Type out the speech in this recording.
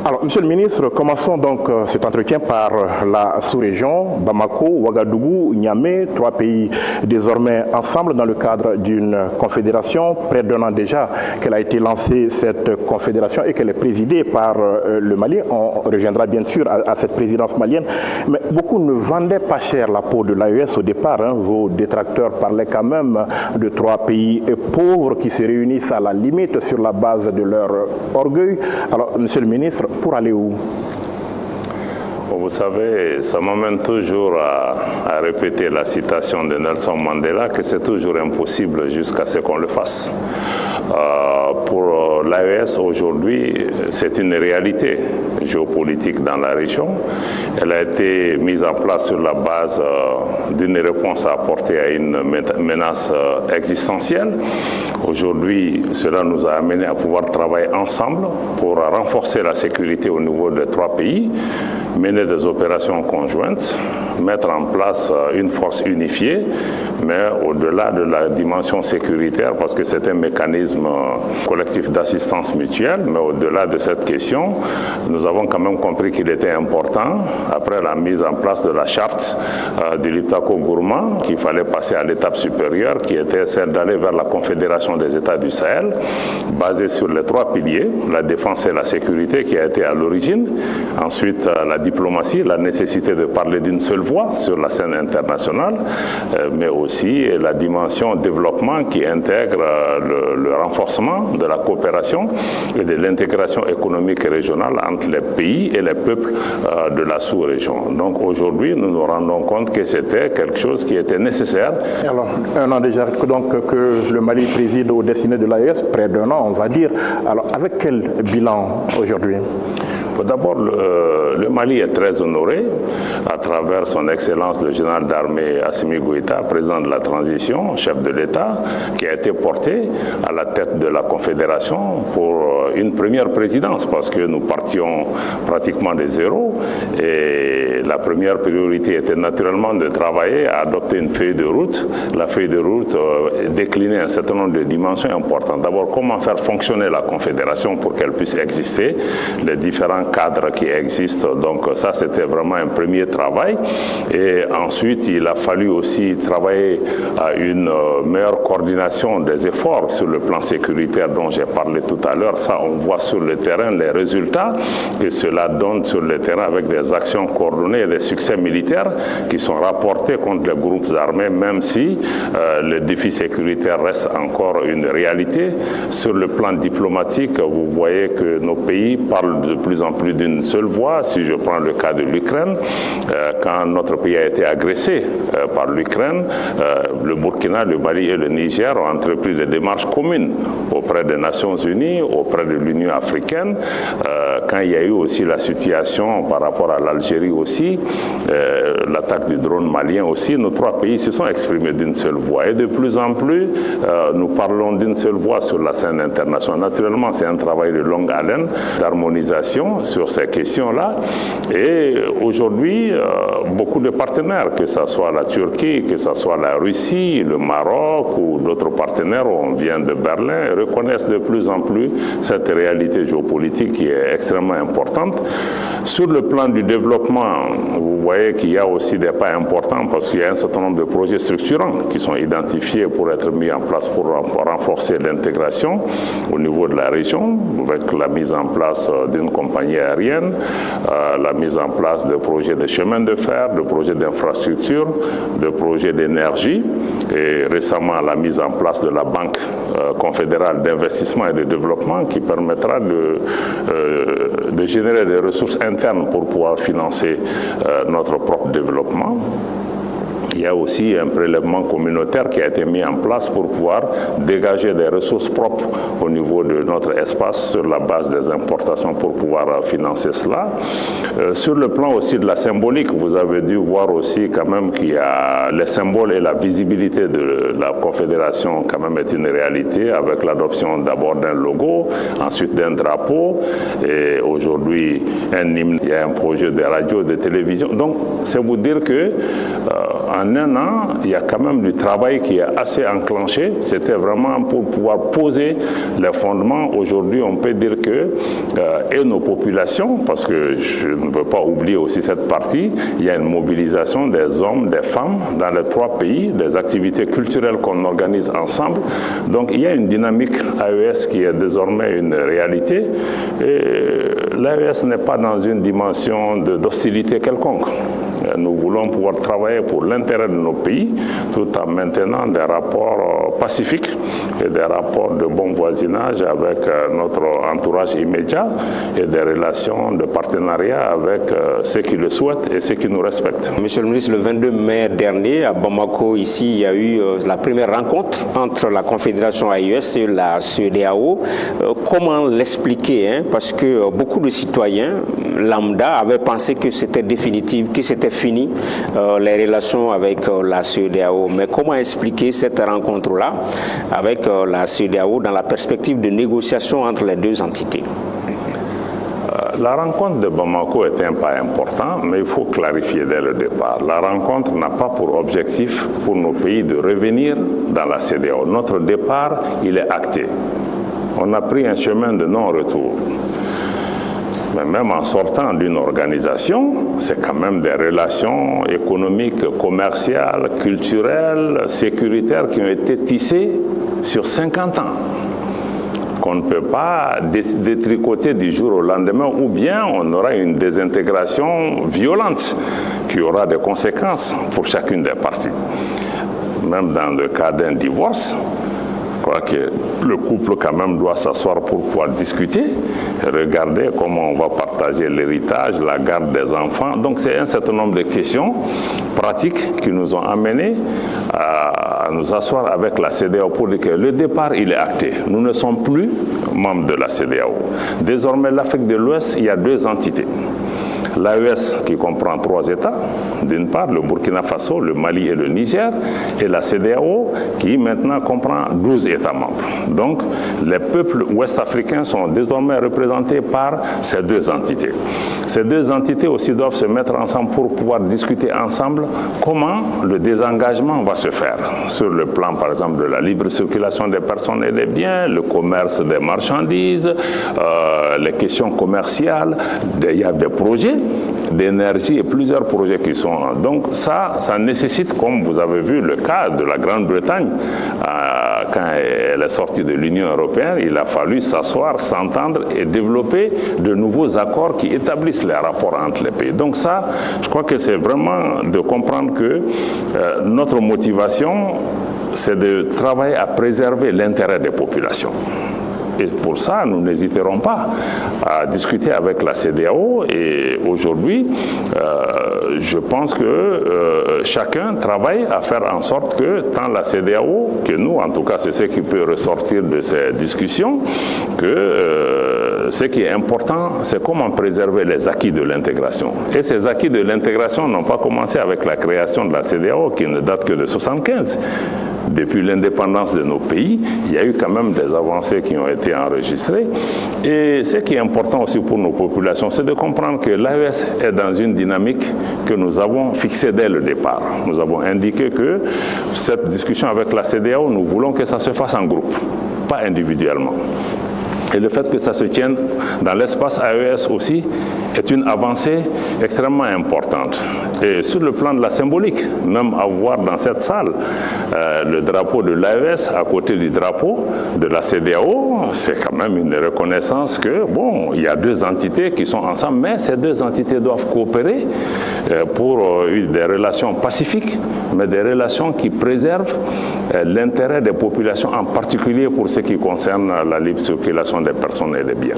Alors, Monsieur le ministre, commençons donc cet entretien par la sous-région, Bamako, Ouagadougou, Niamey, 3 pays désormais ensemble dans le cadre d'une confédération. Près d'un an déjà qu'elle a été lancée, cette confédération, et qu'elle est présidée par le Mali. On reviendra bien sûr à cette présidence malienne. Mais beaucoup ne vendaient pas cher la peau de l'AES au départ. Vos détracteurs parlaient quand même de 3 pays pauvres qui se réunissent à la limite sur la base de leur orgueil. Alors, Monsieur le ministre, pour aller où? Vous savez, ça m'amène toujours à répéter la citation de Nelson Mandela, que c'est toujours impossible jusqu'à ce qu'on le fasse. Pour l'AES aujourd'hui, c'est une réalité géopolitique dans la région. Elle a été mise en place sur la base d'une réponse à apporter à une menace existentielle. Aujourd'hui, cela nous a amené à pouvoir travailler ensemble pour renforcer la sécurité au niveau des 3 pays, mener des opérations conjointes, mettre en place une force unifiée, mais au-delà de la dimension sécuritaire, parce que c'est un mécanisme collectif d'assistance mutuelle, mais au-delà de cette question, nous avons quand même compris qu'il était important, après la mise en place de la charte du Liptako-Gourma, qu'il fallait passer à l'étape supérieure, qui était celle d'aller vers la Confédération des États du Sahel, basée sur les 3 piliers, la défense et la sécurité qui a été à l'origine, ensuite la diplomatie, la nécessité de parler d'une seule voix sur la scène internationale, mais aussi la dimension développement qui intègre le renforcement de la coopération et de l'intégration économique et régionale entre les pays et les peuples de la sous-région. Donc aujourd'hui, nous nous rendons compte que c'était quelque chose qui était nécessaire. Alors, un an déjà donc, que le Mali préside aux destinées de l'AES, près d'un an on va dire. Alors, avec quel bilan aujourd'hui? D'abord, le Mali est très honoré à travers son Excellence le général d'armée Assimi Goïta, président de la transition, chef de l'État, qui a été porté à la tête de la Confédération pour une première présidence, parce que nous partions pratiquement de zéro et la première priorité était naturellement de travailler à adopter une feuille de route. La feuille de route déclinait un certain nombre de dimensions importantes. D'abord, comment faire fonctionner la Confédération pour qu'elle puisse exister, les différents cadres qui existent. Donc ça, c'était vraiment un premier travail. Et ensuite, il a fallu aussi travailler à une meilleure coordination des efforts sur le plan sécuritaire dont j'ai parlé tout à l'heure. Ça, on voit sur le terrain les résultats que cela donne sur le terrain avec des actions coordonnées et des succès militaires qui sont rapportés contre les groupes armés, même si le défi sécuritaire reste encore une réalité. Sur le plan diplomatique, vous voyez que nos pays parlent de plus en plus d'une seule voix. Si je prends le cas de l'Ukraine, quand notre pays a été agressé par l'Ukraine, le Burkina, le Mali et le Niger ont entrepris des démarches communes auprès des Nations Unies, auprès de l'Union africaine. Quand il y a eu aussi la situation par rapport à l'Algérie aussi, l'attaque du drone malien aussi, nos 3 pays se sont exprimés d'une seule voix. Et de plus en plus, nous parlons d'une seule voix sur la scène internationale. Naturellement, c'est un travail de longue haleine, d'harmonisation sur ces questions-là. Et aujourd'hui, beaucoup de partenaires, que ce soit la Turquie, que ce soit la Russie, le Maroc ou d'autres partenaires, on vient de Berlin, reconnaissent de plus en plus cette réalité géopolitique qui est extrêmement importante. Sur le plan du développement, vous voyez qu'il y a aussi des pas importants parce qu'il y a un certain nombre de projets structurants qui sont identifiés pour être mis en place pour renforcer l'intégration au niveau de la région, avec la mise en place d'une compagnie aérienne, la mise en place de projets de chemin de fer, de projets d'infrastructure, de projets d'énergie et récemment la mise en place de la Banque confédérale d'investissement et de développement qui permettra de générer des ressources internes pour pouvoir financer notre propre développement. Il y a aussi un prélèvement communautaire qui a été mis en place pour pouvoir dégager des ressources propres au niveau de notre espace sur la base des importations pour pouvoir financer cela. Sur le plan aussi de la symbolique, vous avez dû voir aussi quand même qu'il y a les symboles et la visibilité de la Confédération quand même est une réalité avec l'adoption d'abord d'un logo, ensuite d'un drapeau et aujourd'hui un hymne, il y a un projet de radio, de télévision. Donc c'est vous dire que en en un an, il y a quand même du travail qui est assez enclenché. C'était vraiment pour pouvoir poser les fondements. Aujourd'hui, on peut dire que et nos populations, parce que je ne veux pas oublier aussi cette partie, il y a une mobilisation des hommes, des femmes dans les 3 pays, des activités culturelles qu'on organise ensemble. Donc il y a une dynamique AES qui est désormais une réalité. Et l'AES n'est pas dans une dimension d'hostilité quelconque. Nous voulons pouvoir travailler pour l'intérêt de nos pays tout en maintenant des rapports pacifiques et des rapports de bon voisinage avec notre entourage immédiat et des relations de partenariat avec ceux qui le souhaitent et ceux qui nous respectent. Monsieur le ministre, le 22 mai dernier à Bamako, ici, il y a eu la première rencontre entre la Confédération AES et la CEDEAO. Comment l'expliquer, parce que beaucoup de citoyens lambda avaient pensé que c'était définitif, que c'était fini les relations avec la CEDEAO. Mais comment expliquer cette rencontre-là avec la CEDEAO dans la perspective de négociation entre les 2 entités? La rencontre de Bamako est un pas important, mais il faut clarifier dès le départ. La rencontre n'a pas pour objectif pour nos pays de revenir dans la CEDEAO. Notre départ, il est acté. On a pris un chemin de non-retour. Mais même en sortant d'une organisation, c'est quand même des relations économiques, commerciales, culturelles, sécuritaires qui ont été tissées sur 50 ans. Qu'on ne peut pas détricoter du jour au lendemain, ou bien on aura une désintégration violente qui aura des conséquences pour chacune des parties. Même dans le cas d'un divorce, je crois que le couple quand même doit s'asseoir pour pouvoir discuter, regarder comment on va partager l'héritage, la garde des enfants. Donc c'est un certain nombre de questions pratiques qui nous ont amenés à nous asseoir avec la CEDEAO pour dire que le départ, il est acté. Nous ne sommes plus membres de la CEDEAO. Désormais, l'Afrique de l'Ouest, il y a 2 entités. L'AES qui comprend 3 États, d'une part le Burkina Faso, le Mali et le Niger, et la CEDEAO qui maintenant comprend 12 États membres. Donc les peuples ouest-africains sont désormais représentés par ces 2 entités. Ces 2 entités aussi doivent se mettre ensemble pour pouvoir discuter ensemble comment le désengagement va se faire sur le plan par exemple de la libre circulation des personnes et des biens, le commerce des marchandises, les questions commerciales, il y a des projets d'énergie et plusieurs projets qui sont... Donc ça nécessite, comme vous avez vu le cas de la Grande-Bretagne, quand elle est sortie de l'Union européenne, il a fallu s'asseoir, s'entendre et développer de nouveaux accords qui établissent les rapports entre les pays. Donc ça, je crois que c'est vraiment de comprendre que notre motivation, c'est de travailler à préserver l'intérêt des populations. Et pour ça, nous n'hésiterons pas à discuter avec la CEDEAO. Et aujourd'hui, je pense que chacun travaille à faire en sorte que tant la CEDEAO, que nous, en tout cas, c'est ce qui peut ressortir de ces discussions, que ce qui est important, c'est comment préserver les acquis de l'intégration. Et ces acquis de l'intégration n'ont pas commencé avec la création de la CEDEAO, qui ne date que de 1975. Depuis l'indépendance de nos pays, il y a eu quand même des avancées qui ont été enregistrées. Et ce qui est important aussi pour nos populations, c'est de comprendre que l'AES est dans une dynamique que nous avons fixée dès le départ. Nous avons indiqué que cette discussion avec la CEDEAO, nous voulons que ça se fasse en groupe, pas individuellement. Et le fait que ça se tienne dans l'espace AES aussi est une avancée extrêmement importante. Et sur le plan de la symbolique, même avoir dans cette salle le drapeau de l'AES à côté du drapeau de la CEDEAO, c'est quand même une reconnaissance que, bon, il y a 2 entités qui sont ensemble, mais ces 2 entités doivent coopérer pour des relations pacifiques, mais des relations qui préservent l'intérêt des populations, en particulier pour ce qui concerne la libre circulation des personnes et des biens.